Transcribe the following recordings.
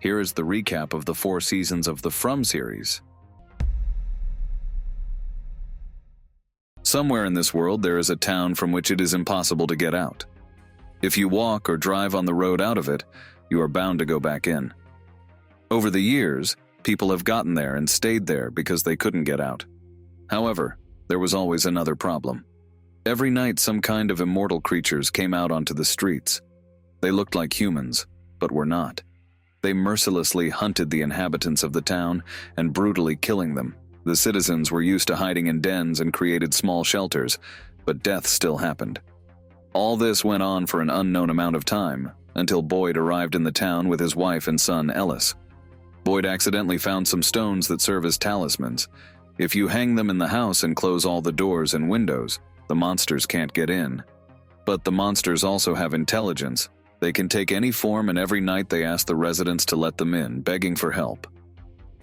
Here is the recap of the 4 seasons of the From series. Somewhere in this world there is a town from which it is impossible to get out. If you walk or drive on the road out of it, you are bound to go back in. Over the years, people have gotten there and stayed there because they couldn't get out. However, there was always another problem. Every night some kind of immortal creatures came out onto the streets. They looked like humans, but were not. They mercilessly hunted the inhabitants of the town and brutally killing them. The citizens were used to hiding in dens and created small shelters, but death still happened. All this went on for an unknown amount of time, until Boyd arrived in the town with his wife and son Ellis. Boyd accidentally found some stones that serve as talismans. If you hang them in the house and close all the doors and windows, the monsters can't get in. But the monsters also have intelligence. They can take any form, and every night they ask the residents to let them in, begging for help.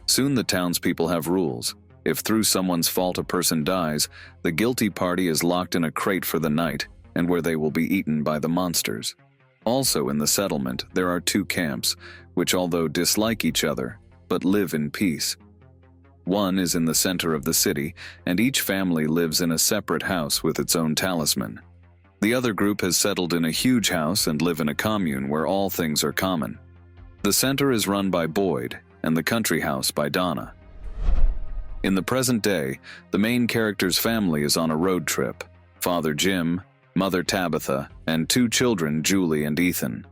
Soon the townspeople have rules. If through someone's fault a person dies, the guilty party is locked in a crate for the night, and where they will be eaten by the monsters. Also in the settlement, there are 2 camps, which although dislike each other, but live in peace. One is in the center of the city, and each family lives in a separate house with its own talisman. The other group has settled in a huge house and live in a commune where all things are common. The center is run by Boyd, and the country house by Donna. In the present day, the main character's family is on a road trip. Father Jim, Mother Tabitha, and 2 children, Julie and Ethan.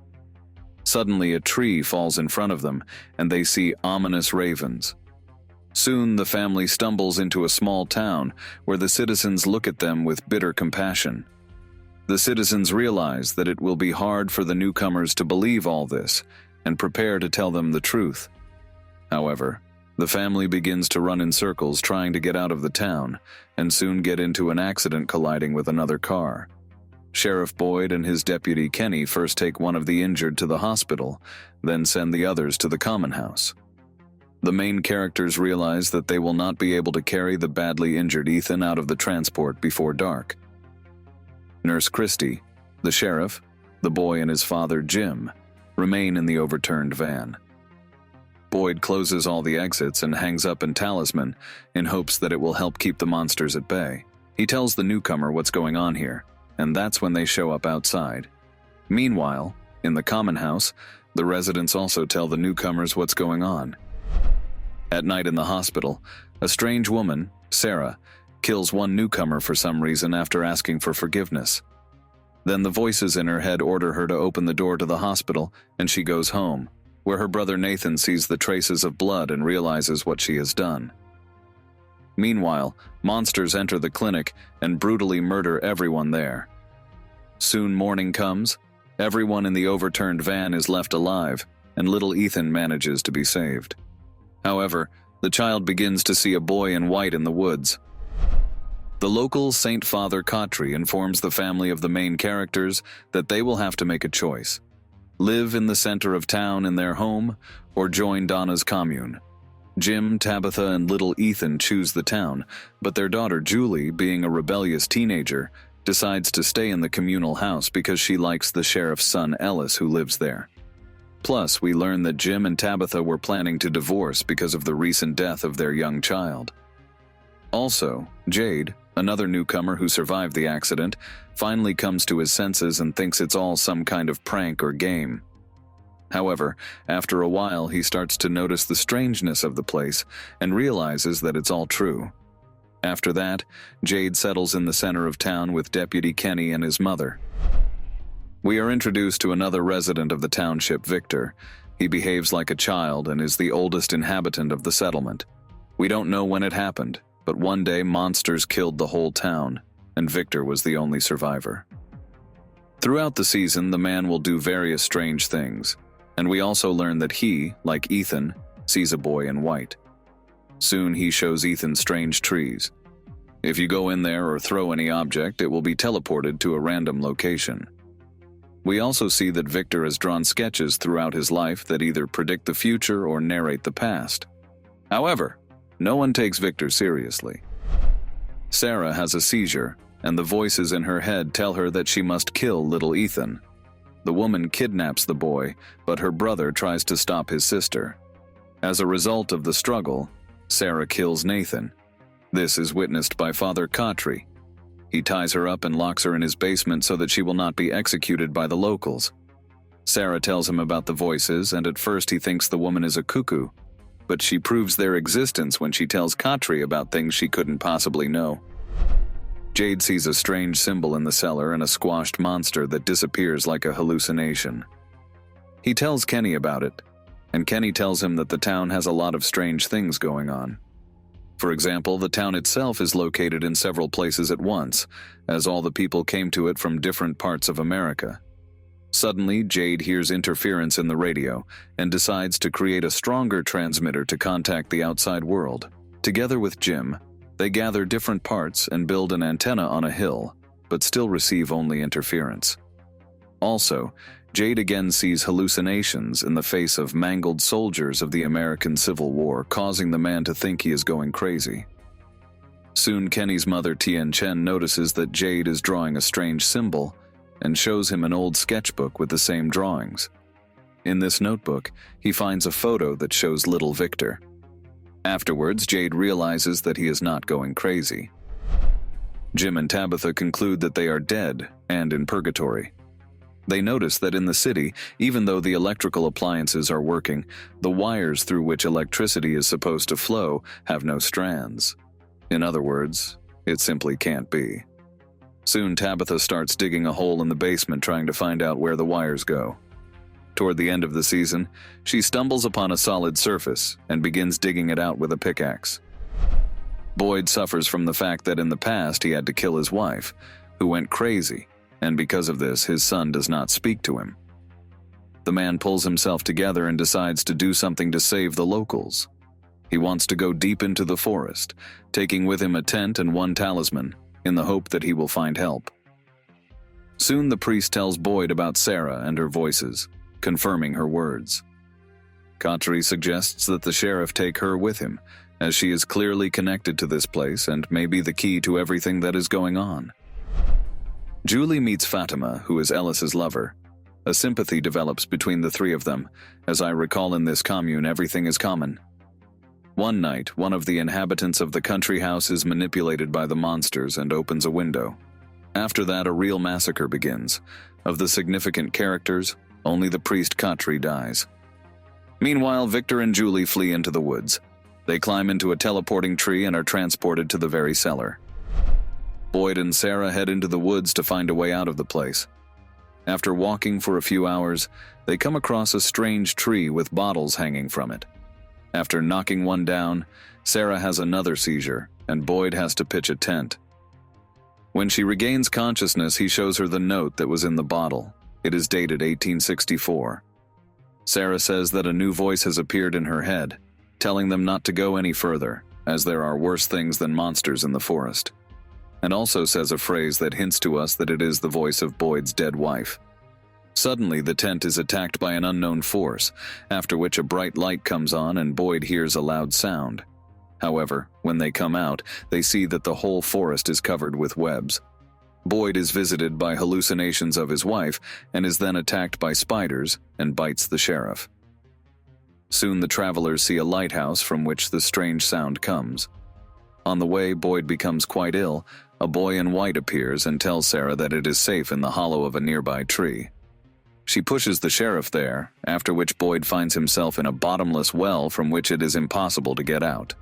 Suddenly a tree falls in front of them, and they see ominous ravens. Soon the family stumbles into a small town where the citizens look at them with bitter compassion. The citizens realize that it will be hard for the newcomers to believe all this and prepare to tell them the truth. However, the family begins to run in circles trying to get out of the town and soon get into an accident colliding with another car. Sheriff Boyd and his deputy Kenny first take one of the injured to the hospital, then send the others to the common house. The main characters realize that they will not be able to carry the badly injured Ethan out of the transport before dark. Nurse Christie, the sheriff, the boy and his father Jim remain in the overturned van. Boyd closes all the exits and hangs up a talisman in hopes that it will help keep the monsters at bay. He tells the newcomer what's going on here, and that's when they show up outside. Meanwhile, in the common house, the residents also tell the newcomers what's going on. At night in the hospital, a strange woman, Sarah, kills one newcomer for some reason after asking for forgiveness. Then the voices in her head order her to open the door to the hospital, and she goes home, where her brother Nathan sees the traces of blood and realizes what she has done. Meanwhile, monsters enter the clinic and brutally murder everyone there. Soon morning comes, everyone in the overturned van is left alive, and little Ethan manages to be saved. However, the child begins to see a boy in white in the woods. The local Saint Father Kotri informs the family of the main characters that they will have to make a choice: live in the center of town in their home, or join Donna's commune. Jim, Tabitha, and little Ethan choose the town, but their daughter Julie, being a rebellious teenager, decides to stay in the communal house because she likes the sheriff's son Ellis who lives there. Plus, we learn that Jim and Tabitha were planning to divorce because of the recent death of their young child. Also, Jade, another newcomer who survived the accident, finally comes to his senses and thinks it's all some kind of prank or game. However, after a while he starts to notice the strangeness of the place and realizes that it's all true. After that, Jade settles in the center of town with Deputy Kenny and his mother. We are introduced to another resident of the township, Victor. He behaves like a child and is the oldest inhabitant of the settlement. We don't know when it happened, but one day monsters killed the whole town, and Victor was the only survivor. Throughout the season, the man will do various strange things, and we also learn that he, like Ethan, sees a boy in white. Soon he shows Ethan strange trees. If you go in there or throw any object, it will be teleported to a random location. We also see that Victor has drawn sketches throughout his life that either predict the future or narrate the past. However, no one takes Victor seriously. Sarah has a seizure, and the voices in her head tell her that she must kill little Ethan. The woman kidnaps the boy, but her brother tries to stop his sister. As a result of the struggle, Sarah kills Nathan. This is witnessed by Father Khatri. He ties her up and locks her in his basement so that she will not be executed by the locals. Sarah tells him about the voices, and at first he thinks the woman is a cuckoo, but she proves their existence when she tells Khatri about things she couldn't possibly know. Jade sees a strange symbol in the cellar and a squashed monster that disappears like a hallucination. He tells Kenny about it, and Kenny tells him that the town has a lot of strange things going on. For example, the town itself is located in several places at once, as all the people came to it from different parts of America. Suddenly, Jade hears interference in the radio and decides to create a stronger transmitter to contact the outside world. Together with Jim, they gather different parts and build an antenna on a hill, but still receive only interference. Also, Jade again sees hallucinations in the face of mangled soldiers of the American Civil War, causing the man to think he is going crazy. Soon, Kenny's mother Tien Chen notices that Jade is drawing a strange symbol and shows him an old sketchbook with the same drawings. In this notebook, he finds a photo that shows little Victor. Afterwards, Jade realizes that he is not going crazy. Jim and Tabitha conclude that they are dead and in purgatory. They notice that in the city, even though the electrical appliances are working, the wires through which electricity is supposed to flow have no strands. In other words, it simply can't be. Soon Tabitha starts digging a hole in the basement trying to find out where the wires go. Toward the end of the season, she stumbles upon a solid surface and begins digging it out with a pickaxe. Boyd suffers from the fact that in the past he had to kill his wife, who went crazy, and because of this, his son does not speak to him. The man pulls himself together and decides to do something to save the locals. He wants to go deep into the forest, taking with him a tent and one talisman, in the hope that he will find help. Soon the priest tells Boyd about Sarah and her voices, confirming her words. Khatri suggests that the sheriff take her with him, as she is clearly connected to this place and may be the key to everything that is going on. Julie meets Fatima, who is Ellis's lover. A sympathy develops between the three of them. As I recall, in this commune, everything is common. One night, one of the inhabitants of the country house is manipulated by the monsters and opens a window. After that, a real massacre begins. Of the significant characters, only the priest Khatri dies. Meanwhile, Victor and Julie flee into the woods. They climb into a teleporting tree and are transported to the very cellar. Boyd and Sarah head into the woods to find a way out of the place. After walking for a few hours, they come across a strange tree with bottles hanging from it. After knocking one down, Sarah has another seizure, and Boyd has to pitch a tent. When she regains consciousness, he shows her the note that was in the bottle. It is dated 1864. Sarah says that a new voice has appeared in her head, telling them not to go any further, as there are worse things than monsters in the forest, and also says a phrase that hints to us that it is the voice of Boyd's dead wife. Suddenly, the tent is attacked by an unknown force, after which a bright light comes on and Boyd hears a loud sound. However, when they come out, they see that the whole forest is covered with webs. Boyd is visited by hallucinations of his wife and is then attacked by spiders and bites the sheriff. Soon the travelers see a lighthouse from which the strange sound comes. On the way, Boyd becomes quite ill. A boy in white appears and tells Sarah that it is safe in the hollow of a nearby tree. She pushes the sheriff there, after which Boyd finds himself in a bottomless well from which it is impossible to get out.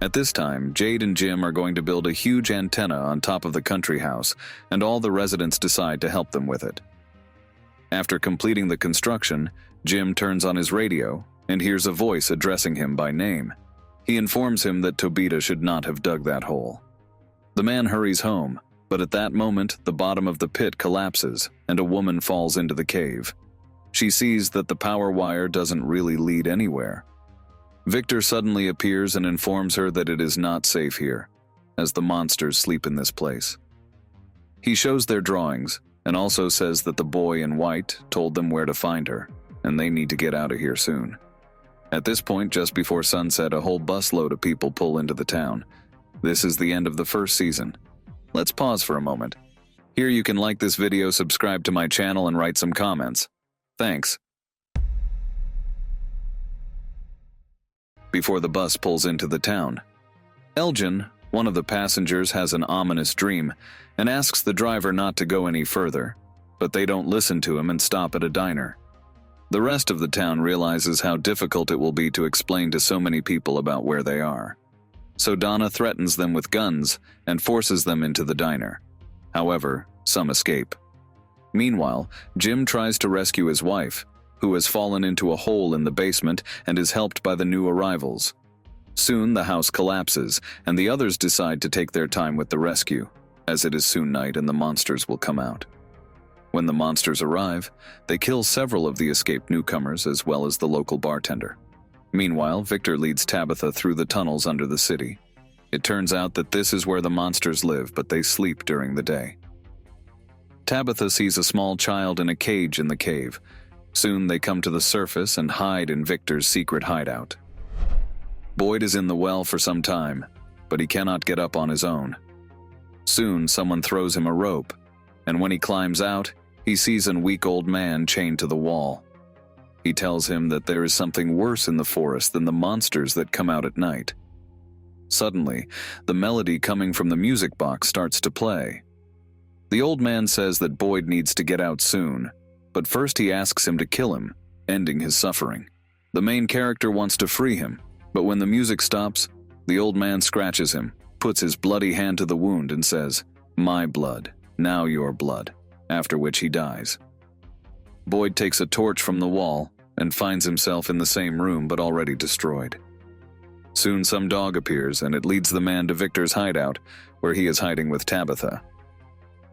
At this time, Jade and Jim are going to build a huge antenna on top of the country house, and all the residents decide to help them with it. After completing the construction, Jim turns on his radio and hears a voice addressing him by name. He informs him that Tobita should not have dug that hole. The man hurries home, but at that moment, the bottom of the pit collapses and a woman falls into the cave. She sees that the power wire doesn't really lead anywhere. Victor suddenly appears and informs her that it is not safe here, as the monsters sleep in this place. He shows their drawings and also says that the boy in white told them where to find her, and they need to get out of here soon. At this point, just before sunset, a whole busload of people pull into the town. This is the end of the first season. Let's pause for a moment. Here you can like this video, subscribe to my channel, and write some comments. Thanks. Before the bus pulls into the town, Elgin, one of the passengers, has an ominous dream and asks the driver not to go any further, but they don't listen to him and stop at a diner. The rest of the town realizes how difficult it will be to explain to so many people about where they are. So Donna threatens them with guns and forces them into the diner. However, some escape. Meanwhile, Jim tries to rescue his wife, who has fallen into a hole in the basement and is helped by the new arrivals. Soon the house collapses, and the others decide to take their time with the rescue, as it is soon night and the monsters will come out. When the monsters arrive, they kill several of the escaped newcomers as well as the local bartender. Meanwhile, Victor leads Tabitha through the tunnels under the city. It turns out that this is where the monsters live, but they sleep during the day. Tabitha sees a small child in a cage in the cave. Soon they come to the surface and hide in Victor's secret hideout. Boyd is in the well for some time, but he cannot get up on his own. Soon someone throws him a rope, and when he climbs out, he sees a weak old man chained to the wall. He tells him that there is something worse in the forest than the monsters that come out at night. Suddenly, the melody coming from the music box starts to play. The old man says that Boyd needs to get out soon, but first he asks him to kill him, ending his suffering. The main character wants to free him, but when the music stops, the old man scratches him, puts his bloody hand to the wound and says, "My blood, now your blood," after which he dies. Boyd takes a torch from the wall and finds himself in the same room but already destroyed. Soon some dog appears and it leads the man to Victor's hideout, where he is hiding with Tabitha.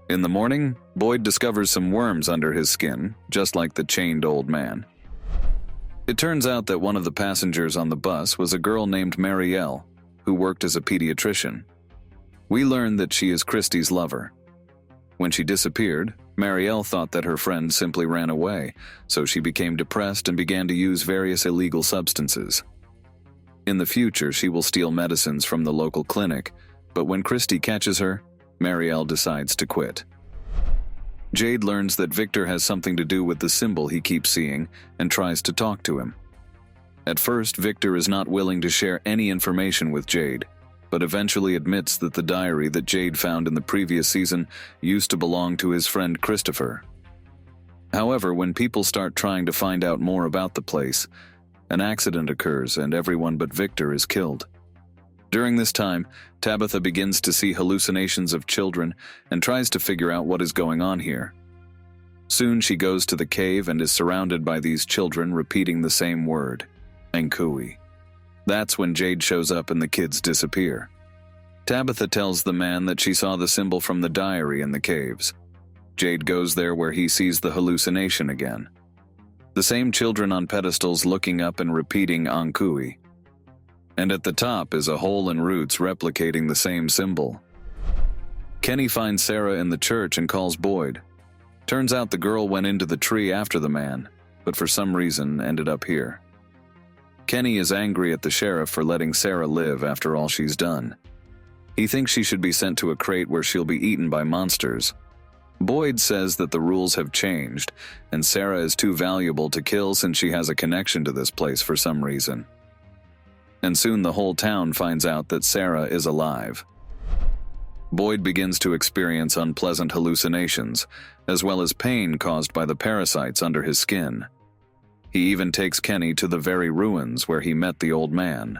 In the morning, Boyd discovers some worms under his skin, just like the chained old man. It turns out that one of the passengers on the bus was a girl named Marielle, who worked as a pediatrician. We learn that she is Christie's lover. When she disappeared, Marielle thought that her friend simply ran away, so she became depressed and began to use various illegal substances. In the future, she will steal medicines from the local clinic, but when Christie catches her, Marielle decides to quit. Jade learns that Victor has something to do with the symbol he keeps seeing and tries to talk to him. At first, Victor is not willing to share any information with Jade, but eventually admits that the diary that Jade found in the previous season used to belong to his friend Christopher. However, when people start trying to find out more about the place, an accident occurs and everyone but Victor is killed. During this time, Tabitha begins to see hallucinations of children and tries to figure out what is going on here. Soon she goes to the cave and is surrounded by these children repeating the same word, Ankui. That's when Jade shows up and the kids disappear. Tabitha tells the man that she saw the symbol from the diary in the caves. Jade goes there where he sees the hallucination again. The same children on pedestals looking up and repeating Ankui. And at the top is a hole in roots replicating the same symbol. Kenny finds Sarah in the church and calls Boyd. Turns out the girl went into the tree after the man, but for some reason ended up here. Kenny is angry at the sheriff for letting Sarah live after all she's done. He thinks she should be sent to a crate where she'll be eaten by monsters. Boyd says that the rules have changed, and Sarah is too valuable to kill since she has a connection to this place for some reason. And soon the whole town finds out that Sarah is alive. Boyd begins to experience unpleasant hallucinations, as well as pain caused by the parasites under his skin. He even takes Kenny to the very ruins where he met the old man.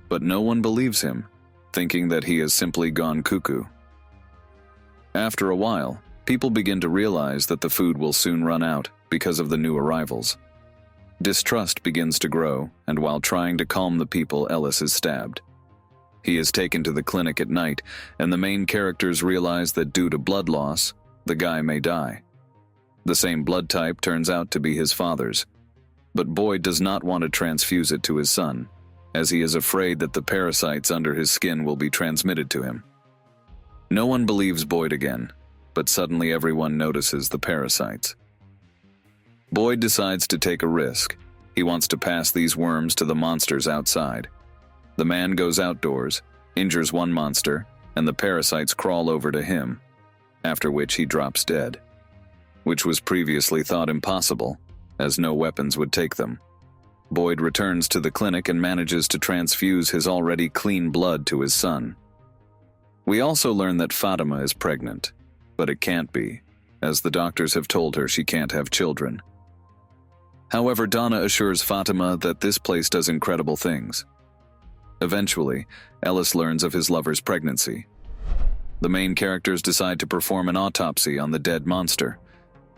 But no one believes him, thinking that he has simply gone cuckoo. After a while, people begin to realize that the food will soon run out because of the new arrivals. Distrust begins to grow, and while trying to calm the people, Ellis is stabbed. He is taken to the clinic at night, and the main characters realize that due to blood loss, the guy may die. The same blood type turns out to be his father's, but Boyd does not want to transfuse it to his son, as he is afraid that the parasites under his skin will be transmitted to him. No one believes Boyd again, but suddenly everyone notices the parasites. Boyd decides to take a risk. He wants to pass these worms to the monsters outside. The man goes outdoors, injures one monster, and the parasites crawl over to him. after which he drops dead, which was previously thought impossible, as no weapons would take them. Boyd returns to the clinic and manages to transfuse his already clean blood to his son. We also learn that Fatima is pregnant, but it can't be, as the doctors have told her she can't have children. However, Donna assures Fatima that this place does incredible things. Eventually, Ellis learns of his lover's pregnancy. The main characters decide to perform an autopsy on the dead monster.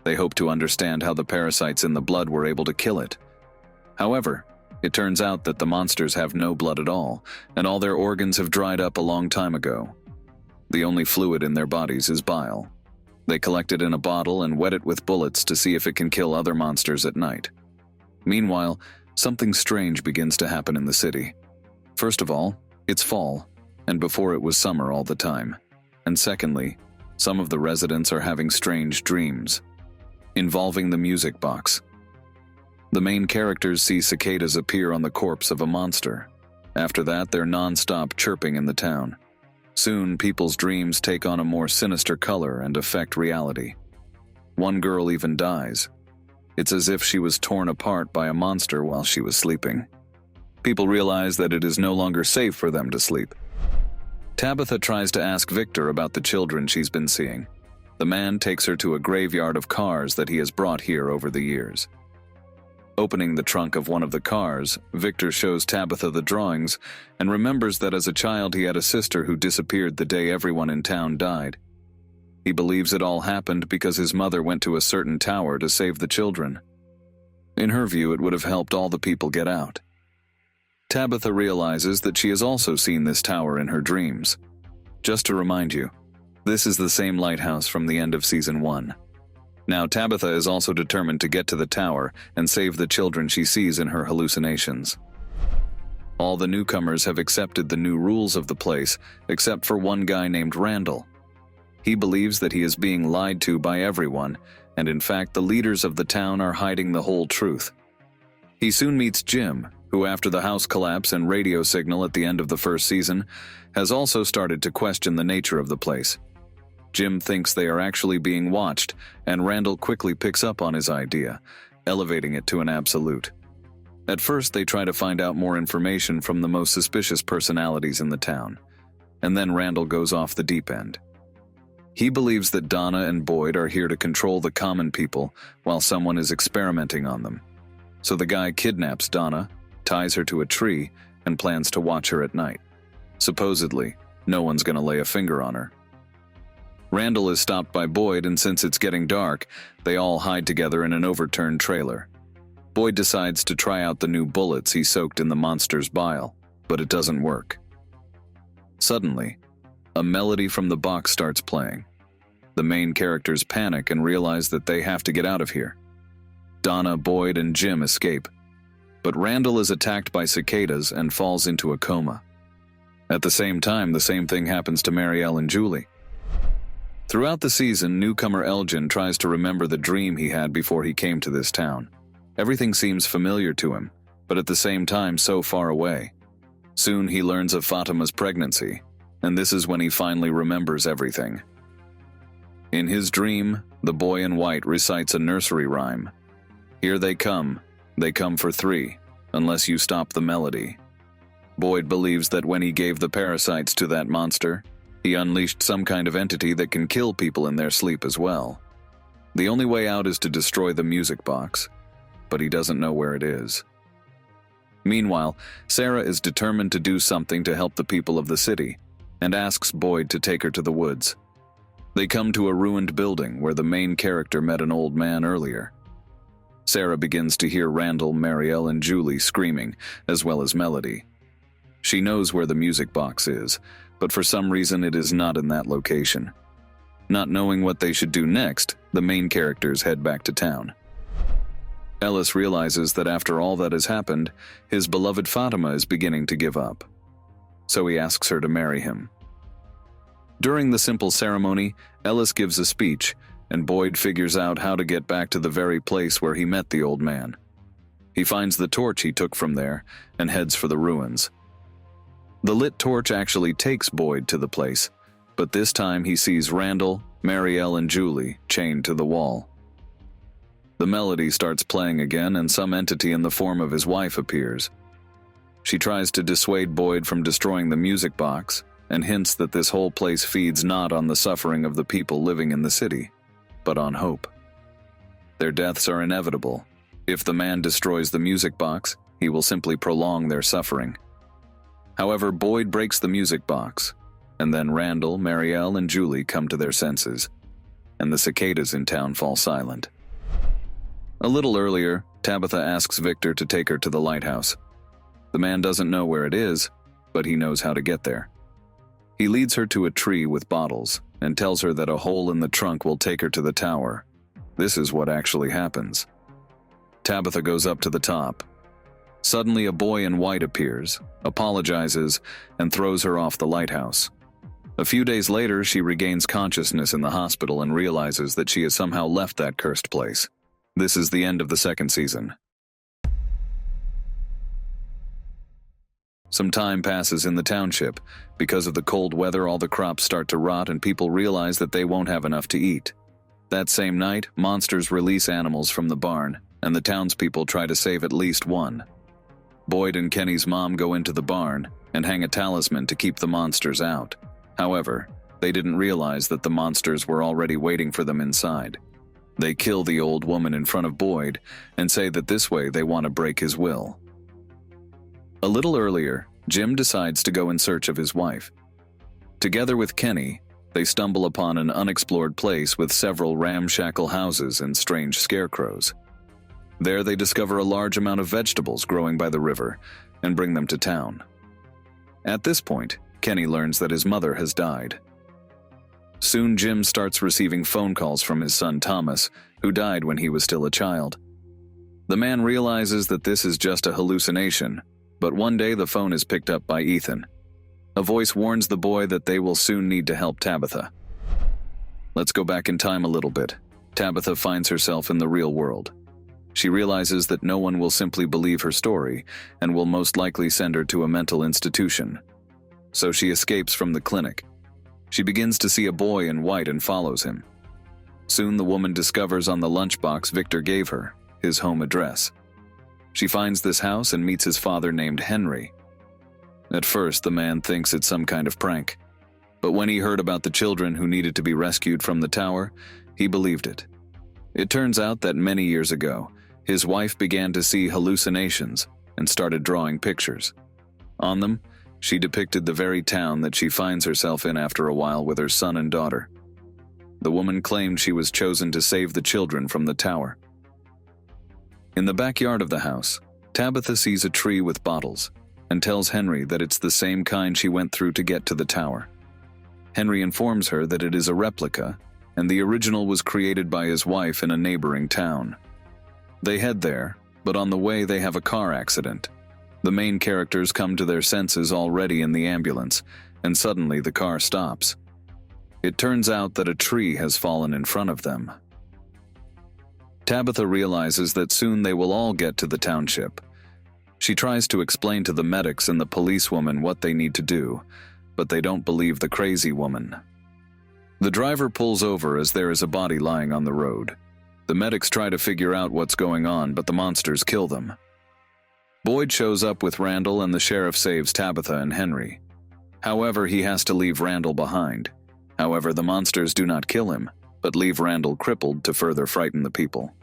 They hope to understand how the parasites in the blood were able to kill it. However, it turns out that the monsters have no blood at all, and all their organs have dried up a long time ago. The only fluid in their bodies is bile. They collect it in a bottle and wet it with bullets to see if it can kill other monsters at night. Meanwhile, something strange begins to happen in the city. First of all, it's fall, and before it was summer all the time. And secondly, some of the residents are having strange dreams, involving the music box. The main characters see cicadas appear on the corpse of a monster. After that, they're non-stop chirping in the town. Soon, people's dreams take on a more sinister color and affect reality. One girl even dies. It's as if she was torn apart by a monster while she was sleeping. People realize that it is no longer safe for them to sleep. Tabitha tries to ask Victor about the children she's been seeing. The man takes her to a graveyard of cars that he has brought here over the years. Opening the trunk of one of the cars, Victor shows Tabitha the drawings and remembers that as a child he had a sister who disappeared the day everyone in town died. He believes it all happened because his mother went to a certain tower to save the children. In her view, it would have helped all the people get out. Tabitha realizes that she has also seen this tower in her dreams. Just to remind you, this is the same lighthouse from the end of Season 1. Now Tabitha is also determined to get to the tower and save the children she sees in her hallucinations. All the newcomers have accepted the new rules of the place, except for one guy named Randall. He believes that he is being lied to by everyone, and in fact the leaders of the town are hiding the whole truth. He soon meets Jim, who after the house collapse and radio signal at the end of the first season, has also started to question the nature of the place. Jim thinks they are actually being watched, and Randall quickly picks up on his idea, elevating it to an absolute. At first, they try to find out more information from the most suspicious personalities in the town, and then Randall goes off the deep end. He believes that Donna and Boyd are here to control the common people while someone is experimenting on them. So the guy kidnaps Donna, ties her to a tree, and plans to watch her at night. Supposedly, no one's going to lay a finger on her. Randall is stopped by Boyd, and since it's getting dark, they all hide together in an overturned trailer. Boyd decides to try out the new bullets he soaked in the monster's bile, but it doesn't work. Suddenly, a melody from the box starts playing. The main characters panic and realize that they have to get out of here. Donna, Boyd, and Jim escape, but Randall is attacked by cicadas and falls into a coma. At the same time, the same thing happens to Marielle and Julie. Throughout the season, newcomer Elgin tries to remember the dream he had before he came to this town. Everything seems familiar to him, but at the same time so far away. Soon he learns of Fatima's pregnancy, and this is when he finally remembers everything. In his dream, the boy in white recites a nursery rhyme. Here they come for 3, unless you stop the melody. Boyd believes that when he gave the parasites to that monster, he unleashed some kind of entity that can kill people in their sleep as well. The only way out is to destroy the music box, but he doesn't know where it is. Meanwhile, Sarah is determined to do something to help the people of the city, and asks Boyd to take her to the woods. They come to a ruined building where the main character met an old man earlier. Sarah begins to hear Randall, Marielle, and Julie screaming, as well as Melody. She knows where the music box is, but for some reason it is not in that location. Not knowing what they should do next, the main characters head back to town. Ellis realizes that after all that has happened, his beloved Fatima is beginning to give up. So he asks her to marry him. During the simple ceremony, Ellis gives a speech, and Boyd figures out how to get back to the very place where he met the old man. He finds the torch he took from there and heads for the ruins. The lit torch actually takes Boyd to the place, but this time he sees Randall, Marielle and Julie chained to the wall. The melody starts playing again, and some entity in the form of his wife appears. She tries to dissuade Boyd from destroying the music box and hints that this whole place feeds not on the suffering of the people living in the city, but on hope. Their deaths are inevitable. If the man destroys the music box, he will simply prolong their suffering. However, Boyd breaks the music box, and then Randall, Marielle, and Julie come to their senses, and the cicadas in town fall silent. A little earlier, Tabitha asks Victor to take her to the lighthouse. The man doesn't know where it is, but he knows how to get there. He leads her to a tree with bottles and tells her that a hole in the trunk will take her to the tower. This is what actually happens. Tabitha goes up to the top. Suddenly, a boy in white appears, apologizes, and throws her off the lighthouse. A few days later, she regains consciousness in the hospital and realizes that she has somehow left that cursed place. This is the end of the second season. Some time passes in the township. Because of the cold weather, all the crops start to rot and people realize that they won't have enough to eat. That same night, monsters release animals from the barn, and the townspeople try to save at least one. Boyd and Kenny's mom go into the barn and hang a talisman to keep the monsters out. However, they didn't realize that the monsters were already waiting for them inside. They kill the old woman in front of Boyd and say that this way they want to break his will. A little earlier, Jim decides to go in search of his wife. Together with Kenny, they stumble upon an unexplored place with several ramshackle houses and strange scarecrows. There they discover a large amount of vegetables growing by the river and bring them to town. At this point, Kenny learns that his mother has died. Soon Jim starts receiving phone calls from his son Thomas, who died when he was still a child. The man realizes that this is just a hallucination, but one day the phone is picked up by Ethan. A voice warns the boy that they will soon need to help Tabitha. Let's go back in time a little bit. Tabitha finds herself in the real world. She realizes that no one will simply believe her story and will most likely send her to a mental institution. So she escapes from the clinic. She begins to see a boy in white and follows him. Soon the woman discovers on the lunchbox Victor gave her his home address. She finds this house and meets his father named Henry. At first, the man thinks it's some kind of prank. But when he heard about the children who needed to be rescued from the tower, he believed it. It turns out that many years ago, his wife began to see hallucinations and started drawing pictures. On them, she depicted the very town that she finds herself in after a while with her son and daughter. The woman claimed she was chosen to save the children from the tower. In the backyard of the house, Tabitha sees a tree with bottles and tells Henry that it's the same kind she went through to get to the tower. Henry informs her that it is a replica, and the original was created by his wife in a neighboring town. They head there, but on the way they have a car accident. The main characters come to their senses already in the ambulance, and suddenly the car stops. It turns out that a tree has fallen in front of them. Tabitha realizes that soon they will all get to the township. She tries to explain to the medics and the policewoman what they need to do, but they don't believe the crazy woman. The driver pulls over as there is a body lying on the road. The medics try to figure out what's going on, but the monsters kill them. Boyd shows up with Randall and the sheriff saves Tabitha and Henry. However, he has to leave Randall behind. However, the monsters do not kill him, but leave Randall crippled to further frighten the people.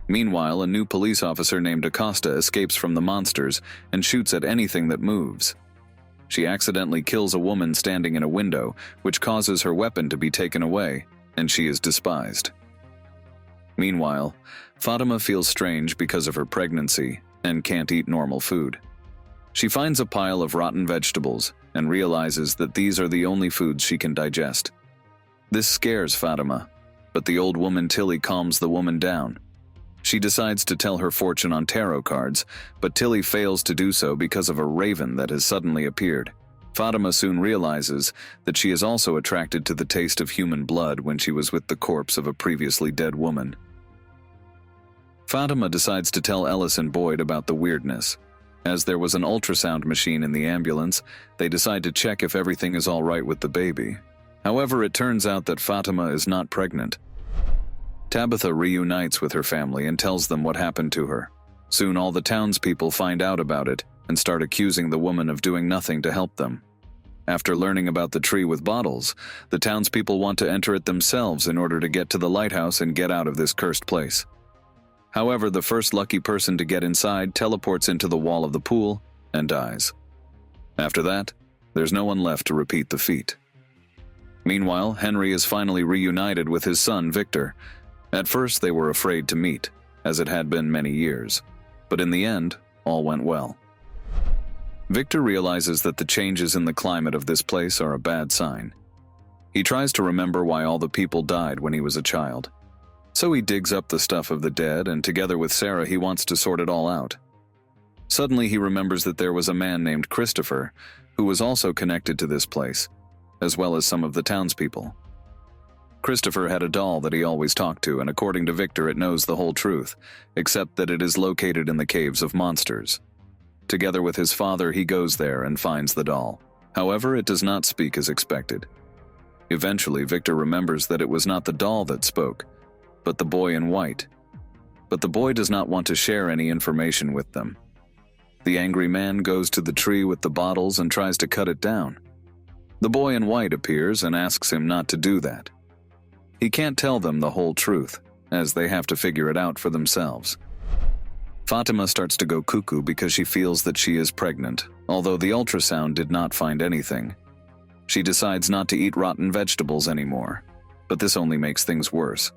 Meanwhile, a new police officer named Acosta escapes from the monsters and shoots at anything that moves. She accidentally kills a woman standing in a window, which causes her weapon to be taken away, and she is despised. Meanwhile, Fatima feels strange because of her pregnancy and can't eat normal food. She finds a pile of rotten vegetables and realizes that these are the only foods she can digest. This scares Fatima, but the old woman Tilly calms the woman down. She decides to tell her fortune on tarot cards, but Tilly fails to do so because of a raven that has suddenly appeared. Fatima soon realizes that she is also attracted to the taste of human blood when she was with the corpse of a previously dead woman. Fatima decides to tell Ellis and Boyd about the weirdness. As there was an ultrasound machine in the ambulance, they decide to check if everything is all right with the baby. However, it turns out that Fatima is not pregnant. Tabitha reunites with her family and tells them what happened to her. Soon all the townspeople find out about it and start accusing the woman of doing nothing to help them. After learning about the tree with bottles, the townspeople want to enter it themselves in order to get to the lighthouse and get out of this cursed place. However, the first lucky person to get inside teleports into the wall of the pool and dies. After that, there's no one left to repeat the feat. Meanwhile, Henry is finally reunited with his son, Victor. At first, they were afraid to meet, as it had been many years. But in the end, all went well. Victor realizes that the changes in the climate of this place are a bad sign. He tries to remember why all the people died when he was a child. So he digs up the stuff of the dead, and together with Sarah, he wants to sort it all out. Suddenly, he remembers that there was a man named Christopher, who was also connected to this place, as well as some of the townspeople. Christopher had a doll that he always talked to, and according to Victor, it knows the whole truth, except that it is located in the caves of monsters. Together with his father, he goes there and finds the doll. However, it does not speak as expected. Eventually, Victor remembers that it was not the doll that spoke, but the boy in white. But the boy does not want to share any information with them. The angry man goes to the tree with the bottles and tries to cut it down. The boy in white appears and asks him not to do that. He can't tell them the whole truth, as they have to figure it out for themselves. Fatima starts to go cuckoo because she feels that she is pregnant, although the ultrasound did not find anything. She decides not to eat rotten vegetables anymore, but this only makes things worse.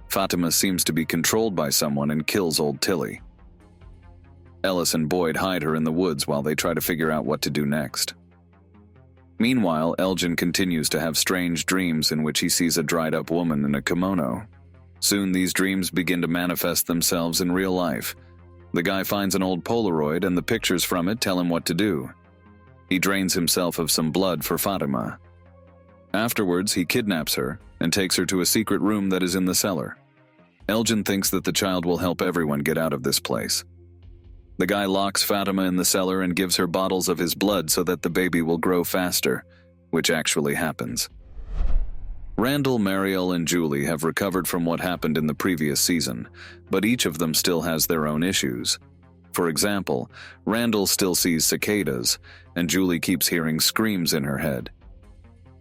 Fatima seems to be controlled by someone and kills old Tilly. Ellis and Boyd hide her in the woods while they try to figure out what to do next. Meanwhile, Elgin continues to have strange dreams in which he sees a dried-up woman in a kimono. Soon these dreams begin to manifest themselves in real life. The guy finds an old Polaroid and the pictures from it tell him what to do. He drains himself of some blood for Fatima. Afterwards, he kidnaps her and takes her to a secret room that is in the cellar. Elgin thinks that the child will help everyone get out of this place. The guy locks Fatima in the cellar and gives her bottles of his blood so that the baby will grow faster, which actually happens. Randall, Mariel, and Julie have recovered from what happened in the previous season, but each of them still has their own issues. For example, Randall still sees cicadas, and Julie keeps hearing screams in her head.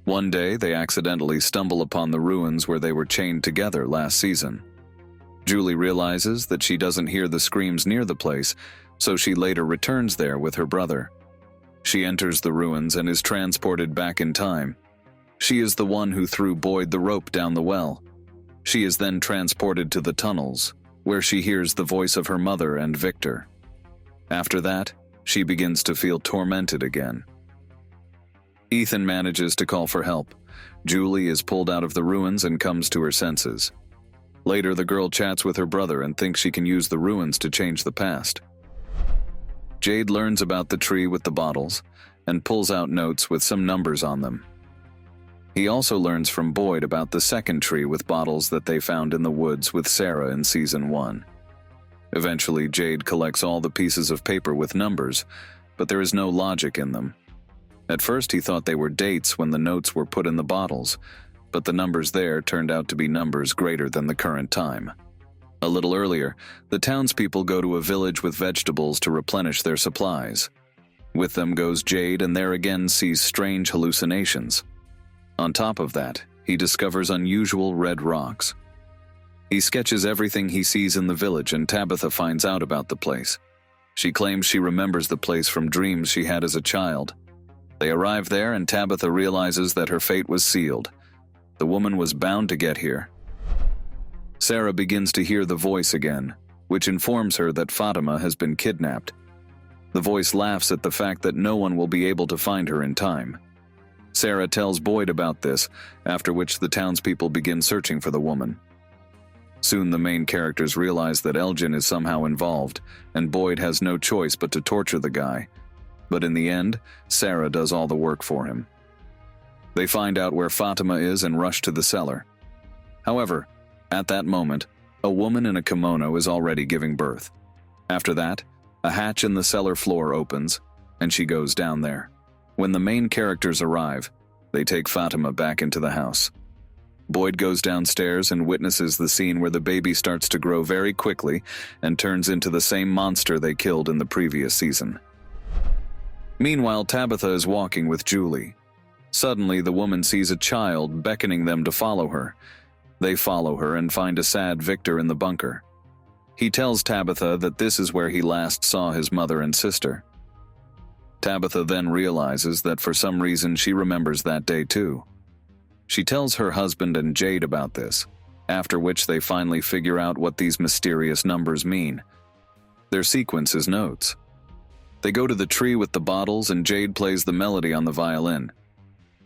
One day, they accidentally stumble upon the ruins where they were chained together last season. Julie realizes that she doesn't hear the screams near the place, so she later returns there with her brother. She enters the ruins and is transported back in time. She is the one who threw Boyd the rope down the well. She is then transported to the tunnels, where she hears the voice of her mother and Victor. After that, she begins to feel tormented again. Ethan manages to call for help. Julie is pulled out of the ruins and comes to her senses. Later, the girl chats with her brother and thinks she can use the ruins to change the past. Jade learns about the tree with the bottles and pulls out notes with some numbers on them. He also learns from Boyd about the second tree with bottles that they found in the woods with Sarah in Season 1. Eventually, Jade collects all the pieces of paper with numbers, but there is no logic in them. At first, he thought they were dates when the notes were put in the bottles, but the numbers there turned out to be numbers greater than the current time. A little earlier, the townspeople go to a village with vegetables to replenish their supplies. With them goes Jade, and there again sees strange hallucinations. On top of that, he discovers unusual red rocks. He sketches everything he sees in the village, and Tabitha finds out about the place. She claims she remembers the place from dreams she had as a child. They arrive there, and Tabitha realizes that her fate was sealed. The woman was bound to get here. Sarah begins to hear the voice again, which informs her that Fatima has been kidnapped. The voice laughs at the fact that no one will be able to find her in time. Sarah tells Boyd about this, after which the townspeople begin searching for the woman. Soon the main characters realize that Elgin is somehow involved, and Boyd has no choice but to torture the guy. But in the end, Sarah does all the work for him. They find out where Fatima is and rush to the cellar. However, at that moment, a woman in a kimono is already giving birth. After that, a hatch in the cellar floor opens, and she goes down there. When the main characters arrive, They take Fatima back into the house. Boyd goes downstairs and witnesses the scene where the baby starts to grow very quickly and turns into the same monster they killed in the previous season. Meanwhile, Tabitha is walking with Julie. Suddenly, the woman sees a child beckoning them to follow her. They follow her and find a sad Victor in the bunker. He tells Tabitha that this is where he last saw his mother and sister. Tabitha then realizes that for some reason she remembers that day too. She tells her husband and Jade about this, after which they finally figure out what these mysterious numbers mean. Their sequence is notes. They go to the tree with the bottles and Jade plays the melody on the violin.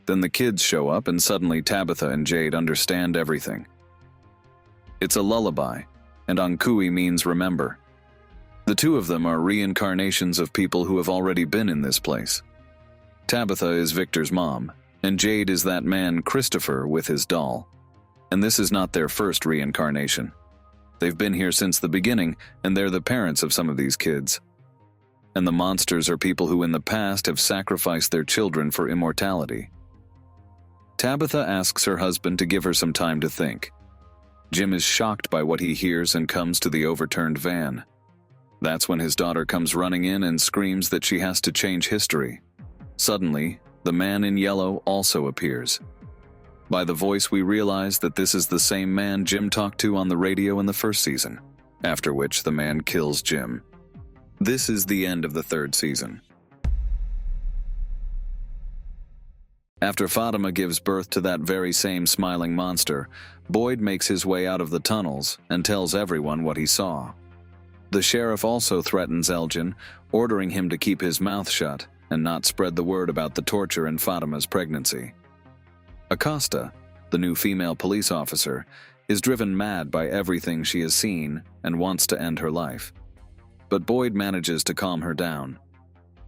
Then the kids show up and suddenly Tabitha and Jade understand everything. It's a lullaby, and Ankui means remember. The two of them are reincarnations of people who have already been in this place. Tabitha is Victor's mom, and Jade is that man Christopher with his doll. And this is not their first reincarnation. They've been here since the beginning, and they're the parents of some of these kids. And the monsters are people who in the past have sacrificed their children for immortality. Tabitha asks her husband to give her some time to think. Jim is shocked by what he hears and comes to the overturned van. That's when his daughter comes running in and screams that she has to change history. Suddenly, the man in yellow also appears. By the voice, we realize that this is the same man Jim talked to on the radio in the first season, after which the man kills Jim. This is the end of the third season. After Fatima gives birth to that very same smiling monster, Boyd makes his way out of the tunnels and tells everyone what he saw. The sheriff also threatens Elgin, ordering him to keep his mouth shut and not spread the word about the torture in Fatima's pregnancy. Acosta, the new female police officer, is driven mad by everything she has seen and wants to end her life. But Boyd manages to calm her down.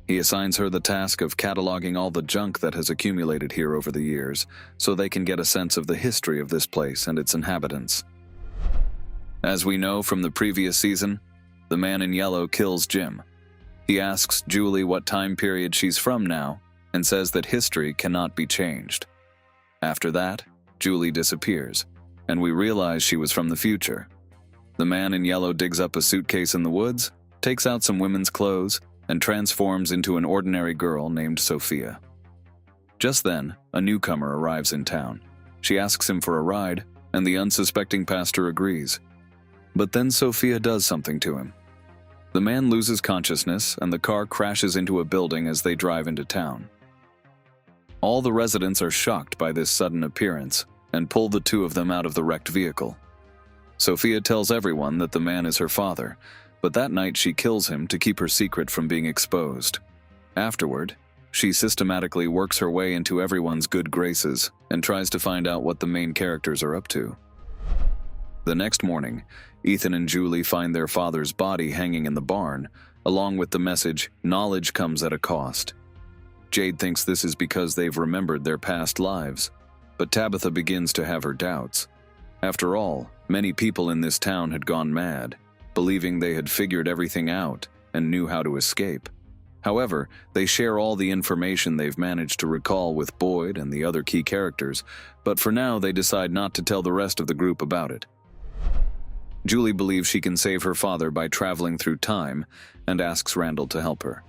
He assigns her the task of cataloging all the junk that has accumulated here over the years, so they can get a sense of the history of this place and its inhabitants. As we know from the previous season, the man in yellow kills Jim. He asks Julie what time period she's from now and says that history cannot be changed. After that, Julie disappears, and we realize she was from the future. The man in yellow digs up a suitcase in the woods, takes out some women's clothes, and transforms into an ordinary girl named Sophia. Just then, a newcomer arrives in town. She asks him for a ride, and the unsuspecting pastor agrees. But then Sophia does something to him. The man loses consciousness, and the car crashes into a building as they drive into town. All the residents are shocked by this sudden appearance and pull the two of them out of the wrecked vehicle. Sophia tells everyone that the man is her father, but that night she kills him to keep her secret from being exposed. Afterward, she systematically works her way into everyone's good graces and tries to find out what the main characters are up to. The next morning, Ethan and Julie find their father's body hanging in the barn, along with the message, "Knowledge comes at a cost." Jade thinks this is because they've remembered their past lives, but Tabitha begins to have her doubts. After all, many people in this town had gone mad, believing they had figured everything out and knew how to escape. However, they share all the information they've managed to recall with Boyd and the other key characters, but for now they decide not to tell the rest of the group about it. Julie believes she can save her father by traveling through time and asks Randall to help her.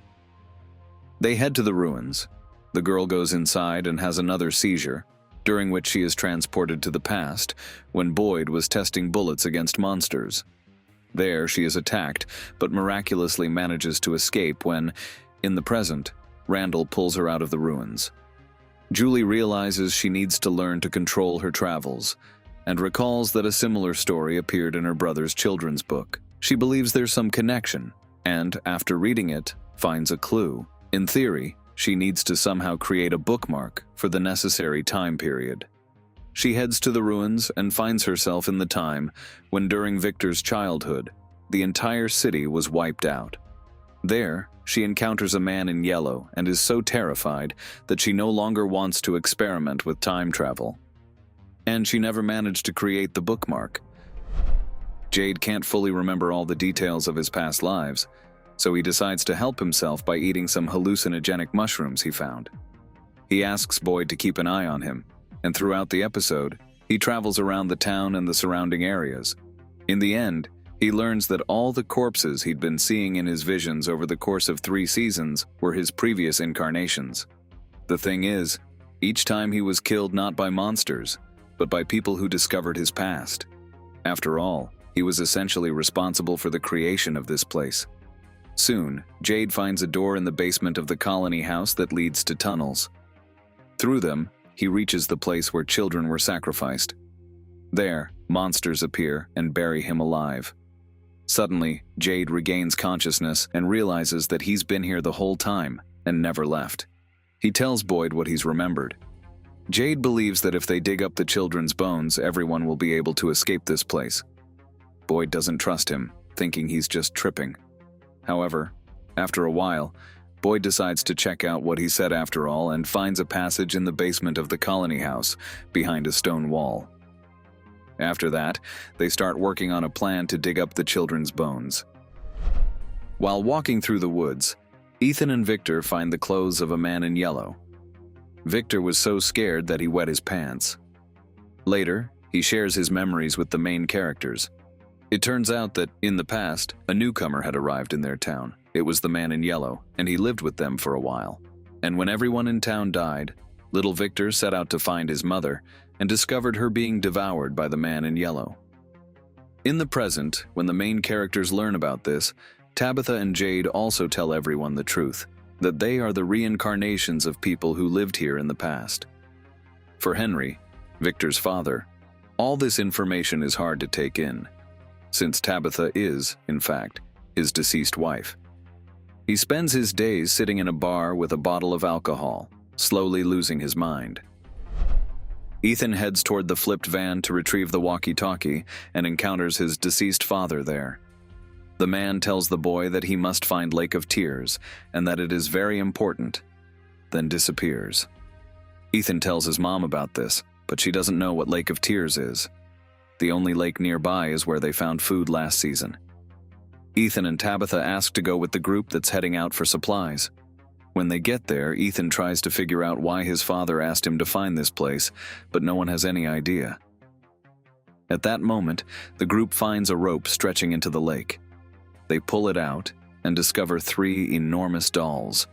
They head to the ruins. The girl goes inside and has another seizure, during which she is transported to the past, when Boyd was testing bullets against monsters. There, she is attacked, but miraculously manages to escape when, in the present, Randall pulls her out of the ruins. Julie realizes she needs to learn to control her travels, and recalls that a similar story appeared in her brother's children's book. She believes there's some connection, and, after reading it, finds a clue. In theory, she needs to somehow create a bookmark for the necessary time period. She heads to the ruins and finds herself in the time when, during Victor's childhood, the entire city was wiped out. There, she encounters a man in yellow and is so terrified that she no longer wants to experiment with time travel. And she never managed to create the bookmark. Jade can't fully remember all the details of his past lives, so he decides to help himself by eating some hallucinogenic mushrooms he found. He asks Boyd to keep an eye on him, and throughout the episode, he travels around the town and the surrounding areas. In the end, he learns that all the corpses he'd been seeing in his visions over the course of 3 seasons were his previous incarnations. The thing is, each time he was killed not by monsters, but by people who discovered his past. After all, he was essentially responsible for the creation of this place. Soon, Jade finds a door in the basement of the colony house that leads to tunnels. Through them, he reaches the place where children were sacrificed. There, monsters appear and bury him alive. Suddenly, Jade regains consciousness and realizes that he's been here the whole time and never left. He tells Boyd what he's remembered. Jade believes that if they dig up the children's bones, everyone will be able to escape this place. Boyd doesn't trust him, thinking he's just tripping. However, after a while, Boyd decides to check out what he said after all and finds a passage in the basement of the colony house, behind a stone wall. After that, they start working on a plan to dig up the children's bones. While walking through the woods, Ethan and Victor find the clothes of a man in yellow. Victor was so scared that he wet his pants. Later, he shares his memories with the main characters. It turns out that, in the past, a newcomer had arrived in their town. It was the man in yellow, and he lived with them for a while. And when everyone in town died, little Victor set out to find his mother and discovered her being devoured by the man in yellow. In the present, when the main characters learn about this, Tabitha and Jade also tell everyone the truth, that they are the reincarnations of people who lived here in the past. For Henry, Victor's father, all this information is hard to take in, since Tabitha is, in fact, his deceased wife. He spends his days sitting in a bar with a bottle of alcohol, slowly losing his mind. Ethan heads toward the flipped van to retrieve the walkie-talkie and encounters his deceased father there. The man tells the boy that he must find Lake of Tears and that it is very important, then disappears. Ethan tells his mom about this, but she doesn't know what Lake of Tears is. The only lake nearby is where they found food last season. Ethan and Tabitha ask to go with the group that's heading out for supplies. When they get there, Ethan tries to figure out why his father asked him to find this place, but no one has any idea. At that moment, the group finds a rope stretching into the lake. They pull it out and discover 3 enormous dolls.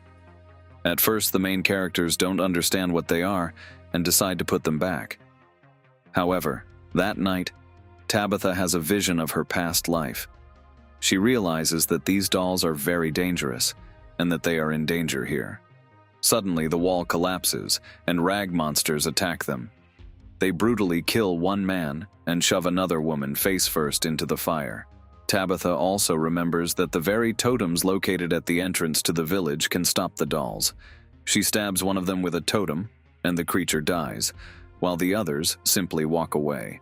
At first, the main characters don't understand what they are and decide to put them back. However, that night, Tabitha has a vision of her past life. She realizes that these dolls are very dangerous and that they are in danger here. Suddenly, the wall collapses and rag monsters attack them. They brutally kill one man and shove another woman face first into the fire. Tabitha also remembers that the very totems located at the entrance to the village can stop the dolls. She stabs one of them with a totem, and the creature dies, while the others simply walk away.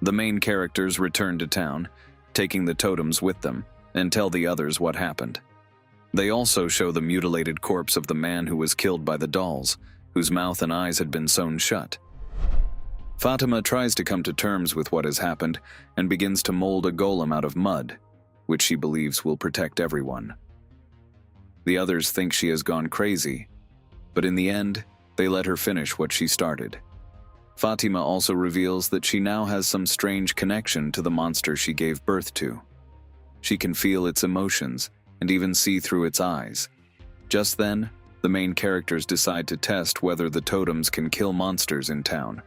The main characters return to town, taking the totems with them, and tell the others what happened. They also show the mutilated corpse of the man who was killed by the dolls, whose mouth and eyes had been sewn shut. Fatima tries to come to terms with what has happened and begins to mold a golem out of mud, which she believes will protect everyone. The others think she has gone crazy, but in the end, they let her finish what she started. Fatima also reveals that she now has some strange connection to the monster she gave birth to. She can feel its emotions and even see through its eyes. Just then, the main characters decide to test whether the totems can kill monsters in town.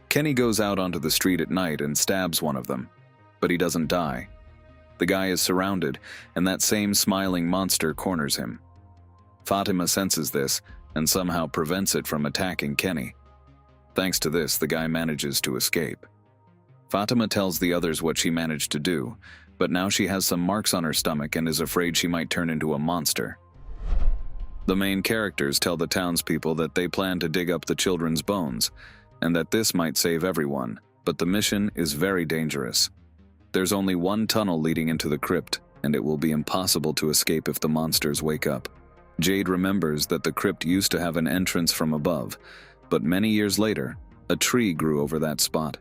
Kenny goes out onto the street at night and stabs one of them, but he doesn't die. The guy is surrounded, and that same smiling monster corners him. Fatima senses this and somehow prevents it from attacking Kenny. Thanks to this, the guy manages to escape. Fatima tells the others what she managed to do, but now she has some marks on her stomach and is afraid she might turn into a monster. The main characters tell the townspeople that they plan to dig up the children's bones, and that this might save everyone, but the mission is very dangerous. There's only one tunnel leading into the crypt, and it will be impossible to escape if the monsters wake up. Jade remembers that the crypt used to have an entrance from above, but many years later, a tree grew over that spot.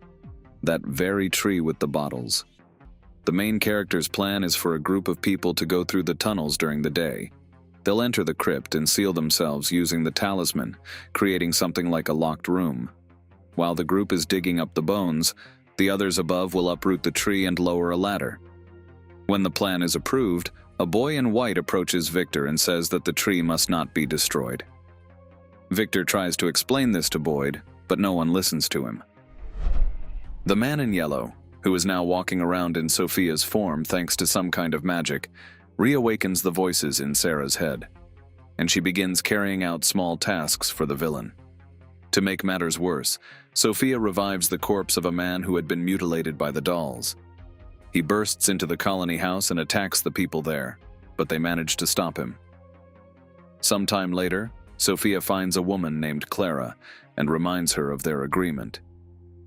That very tree with the bottles. The main character's plan is for a group of people to go through the tunnels during the day. They'll enter the crypt and seal themselves using the talisman, creating something like a locked room. While the group is digging up the bones, the others above will uproot the tree and lower a ladder. When the plan is approved, a boy in white approaches Victor and says that the tree must not be destroyed. Victor tries to explain this to Boyd, but no one listens to him. The man in yellow, who is now walking around in Sophia's form thanks to some kind of magic, reawakens the voices in Sarah's head, and she begins carrying out small tasks for the villain. To make matters worse, Sophia revives the corpse of a man who had been mutilated by the dolls. He bursts into the colony house and attacks the people there, but they manage to stop him. Sometime later, Sophia finds a woman named Clara and reminds her of their agreement.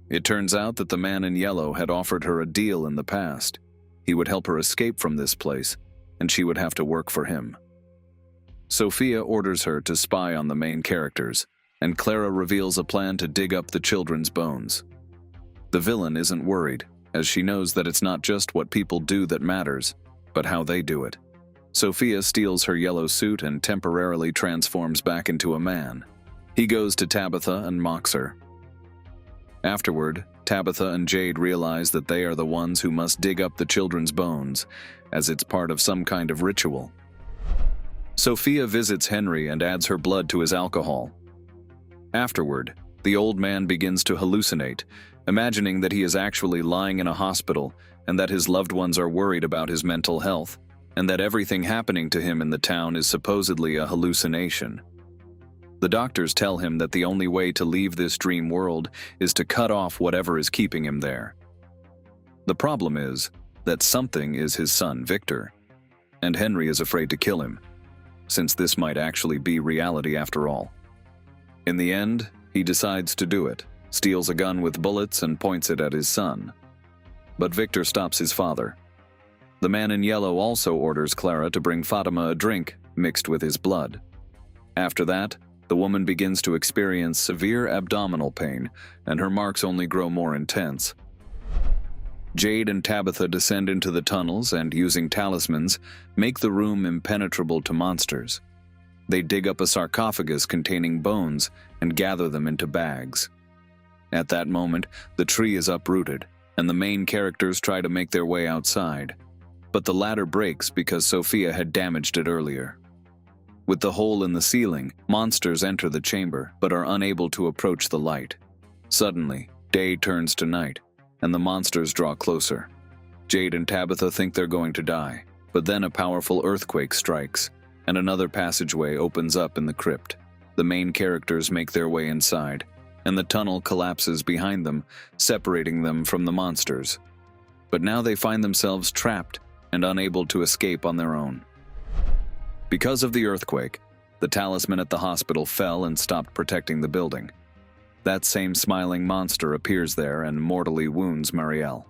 It turns out that the man in yellow had offered her a deal in the past. He would help her escape from this place, and she would have to work for him. Sophia orders her to spy on the main characters, and Clara reveals a plan to dig up the children's bones. The villain isn't worried, as she knows that it's not just what people do that matters, but how they do it. Sophia steals her yellow suit and temporarily transforms back into a man. He goes to Tabitha and mocks her. Afterward, Tabitha and Jade realize that they are the ones who must dig up the children's bones, as it's part of some kind of ritual. Sophia visits Henry and adds her blood to his alcohol. Afterward, the old man begins to hallucinate, imagining that he is actually lying in a hospital and that his loved ones are worried about his mental health, and that everything happening to him in the town is supposedly a hallucination. The doctors tell him that the only way to leave this dream world is to cut off whatever is keeping him there. The problem is that something is his son, Victor, and Henry is afraid to kill him, since this might actually be reality after all. In the end, he decides to do it, steals a gun with bullets and points it at his son. But Victor stops his father. The man in yellow also orders Clara to bring Fatima a drink mixed with his blood. After that, the woman begins to experience severe abdominal pain, and her marks only grow more intense. Jade and Tabitha descend into the tunnels and, using talismans, make the room impenetrable to monsters. They dig up a sarcophagus containing bones and gather them into bags. At that moment, the tree is uprooted, and the main characters try to make their way outside. But the ladder breaks because Sophia had damaged it earlier. With the hole in the ceiling, monsters enter the chamber but are unable to approach the light. Suddenly, day turns to night, and the monsters draw closer. Jade and Tabitha think they're going to die, but then a powerful earthquake strikes, and another passageway opens up in the crypt. The main characters make their way inside, and the tunnel collapses behind them, separating them from the monsters. But now they find themselves trapped and unable to escape on their own. Because of the earthquake, the talisman at the hospital fell and stopped protecting the building. That same smiling monster appears there and mortally wounds Marielle.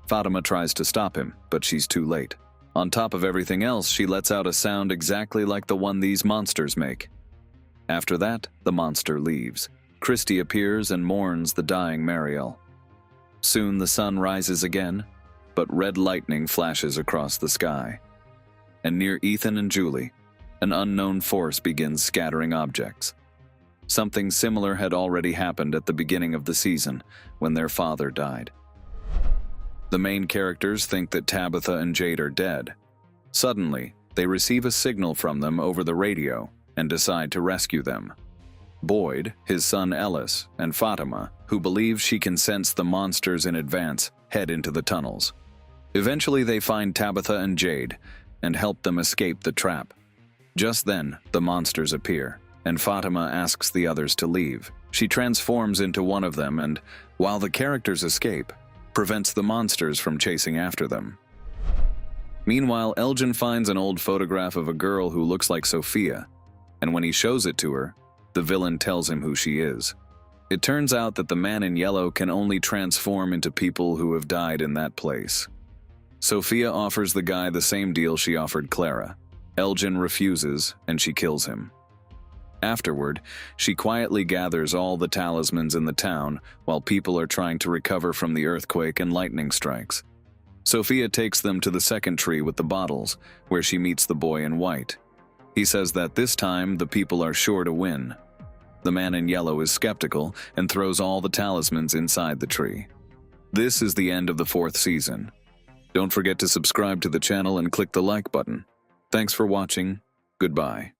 Fatima tries to stop him, but she's too late. On top of everything else, she lets out a sound exactly like the one these monsters make. After that, the monster leaves. Christy appears and mourns the dying Marielle. Soon the sun rises again, but red lightning flashes across the sky. And near Ethan and Julie, an unknown force begins scattering objects. Something similar had already happened at the beginning of the season, when their father died. The main characters think that Tabitha and Jade are dead. Suddenly, they receive a signal from them over the radio and decide to rescue them. Boyd, his son Ellis, and Fatima, who believes she can sense the monsters in advance, head into the tunnels. Eventually they find Tabitha and Jade and help them escape the trap. Just then, the monsters appear, and Fatima asks the others to leave. She transforms into one of them and, while the characters escape, prevents the monsters from chasing after them. Meanwhile, Elgin finds an old photograph of a girl who looks like Sophia, and when he shows it to her, the villain tells him who she is. It turns out that the man in yellow can only transform into people who have died in that place. Sophia offers the guy the same deal she offered Clara. Elgin refuses, and she kills him. Afterward, she quietly gathers all the talismans in the town while people are trying to recover from the earthquake and lightning strikes. Sophia takes them to the second tree with the bottles, where she meets the boy in white. He says that this time the people are sure to win. The man in yellow is skeptical and throws all the talismans inside the tree. This is the end of the 4th season. Don't forget to subscribe to the channel and click the like button. Thanks for watching. Goodbye.